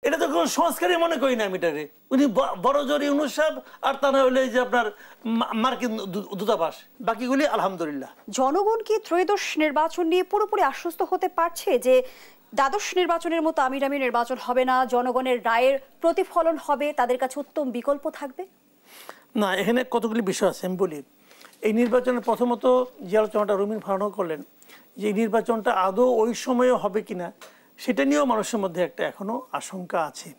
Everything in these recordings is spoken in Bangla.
এটা তো কোনো সংস্কারই মনে করি না আমি এটারে। উনি বড় জোর ইউনূস সাহেব, আর তা না হলে যে আপনার মার্কিন দূতাবাস, বাকিগুলি আলহামদুলিল্লাহ। জনগণ কি ত্রয়োদশ নির্বাচন নিয়ে পুরোপুরি আশ্বস্ত হতে পারছে যে দ্বাদশ নির্বাচনের মতো আমিরামি নির্বাচন হবে না, জনগণের রায়ের প্রতিফলন হবে, তাদের কাছে উত্তম বিকল্প থাকবে? না, এখানে কতগুলি বিষয় আছে আমি বলি। এই নির্বাচনের প্রথমত যে আলোচনাটা রুমিন ফারাহ করলেন, যে এই নির্বাচনটা আদৌ ওই সময়ে হবে কিনা সেটা নিয়েও মানুষের মধ্যে একটা এখনও আশঙ্কা আছে,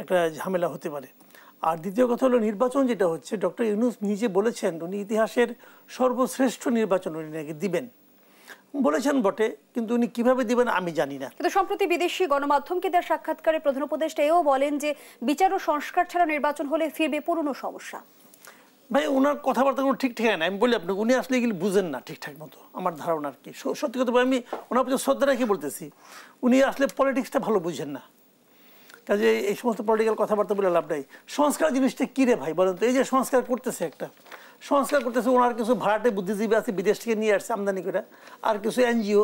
একটা ঝামেলা হতে পারে। আর দ্বিতীয় কথা হলো, নির্বাচন যেটা হচ্ছে, ডক্টর ইউনূস নিজে বলেছেন উনি ইতিহাসের সর্বশ্রেষ্ঠ নির্বাচন উনি নাকি দিবেন, বলেছেন বটে, কিন্তু উনি কিভাবে দিবেন আমি জানি না। কিন্তু সম্প্রতি বিদেশি গণমাধ্যমকে দেওয়া সাক্ষাৎকারে প্রধান উপদেষ্টা এও বলেন যে বিচার ও সংস্কার ছাড়া নির্বাচন হলে ফিরবে পুরনো সমস্যা। ভাই, ওনার কথাবার্তা কোনো ঠিক ঠিকানা, আমি বলি আপনাকে, উনি আসলে এগুলি বুঝেন না ঠিকঠাক মতো, আমার ধারণা আর কি। সত্যি কথা আমি ওনার প্রতি শ্রদ্ধা রেখে বলতেছি, উনি আসলে পলিটিক্সটা ভালো বুঝেন না। কাজে এই সমস্ত পলিটিক্যাল কথাবার্তা বলে লাভ নাই। সংস্কার জিনিসটা কী রে ভাই বলেন তো? এই যে সংস্কার করতেছে, একটা সংস্কার করতেছে, ওনার কিছু ভাড়াটে বুদ্ধিজীবী আছে বিদেশ থেকে নিয়ে আসছে আমদানি করে, আর কিছু এনজিও,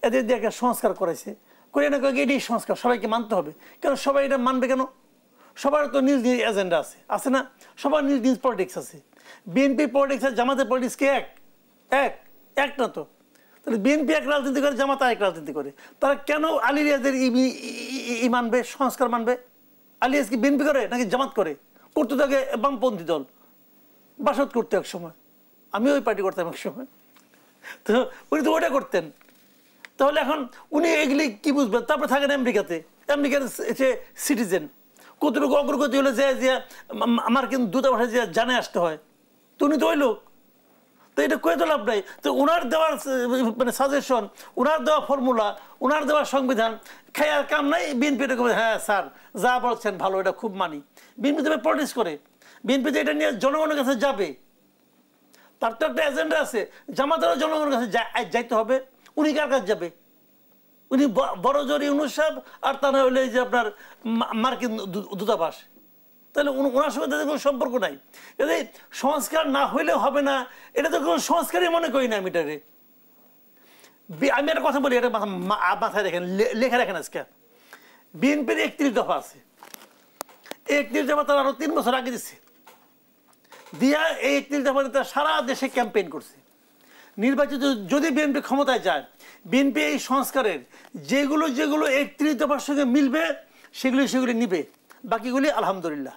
এদের দিয়ে একটা সংস্কার করেছে, করে না করে এটাই সংস্কার, সবাইকে মানতে হবে। কেন সবাই এটা মানবে কেন? সবার তো নিজ নিজ এজেন্ডা আছে না? সবার নিজ নিজ পলিটিক্স আছে। বিএনপি পলিটিক্স আর জামাতের পলিটিক্স কি এক না তো? তাহলে বিএনপি এক রাজনীতি করে, জামাত এক রাজনীতি করে, তারা কেন আলী রিয়াজের ই মানবে, সংস্কার মানবে? আলী রিয়াজ কি বিএনপি করে নাকি জামাত করে? করতে থাকে বামপন্থী দল, বাসদ করতে এক সময়, আমি ওই পার্টি করতাম এক সময়, তো উনি তো ওটা করতেন। তাহলে এখন উনি এগুলি কি বুঝবেন? তারপরে থাকেন আমেরিকাতে, আমেরিকার সিটিজেন, কতটুকু অগ্রগতি হলে যে আমার কিন্তু দূতাবাসে যে জানে আসতে হয়, তো উনি তো ওই লোক, তো এটা কয়ে তো লাভ নাই। তো ওনার দেওয়ার মানে সাজেশন, ওনার দেওয়া ফর্মুলা, ওনার দেওয়া সংবিধান খেয়ার কাম নাই। বিএনপি এটা হ্যাঁ স্যার যা বলছেন ভালো, এটা খুব মানি। বিএনপি তবে পলিটিক্স করে, বিএনপি তো এটা নিয়ে জনগণের কাছে যাবে, তার তো একটা এজেন্ডা আছে। জামাতেরও জনগণের কাছে যাইতে হবে। উনি কার কাছে যাবে? উনি বড় জোর ইউনূস সাহেব, আর তা না হলে যে আপনার মার্কিন দূতাবাস, তাহলে ওনার সঙ্গে তাদের কোনো সম্পর্ক নাই। যদি সংস্কার না হইলেও হবে না, এটা তো কোনো সংস্কারই মনে করি না আমি এটারে। আমি একটা কথা বলি, এটা মাথায় রেখেন, লেখা রাখেন আজকে। বিএনপির 31 দফা আছে, 31 দফা তারা আরো 3 বছর আগে দিচ্ছে, দিয়া এই 31 দফা তারা সারা দেশে ক্যাম্পেইন করছে। নির্বাচিত যদি বিএনপি ক্ষমতায় যায়, বিএনপি এই সংস্কারের যেগুলো 31 দফার সঙ্গে মিলবে সেগুলি নিবে, বাকিগুলি আলহামদুলিল্লাহ।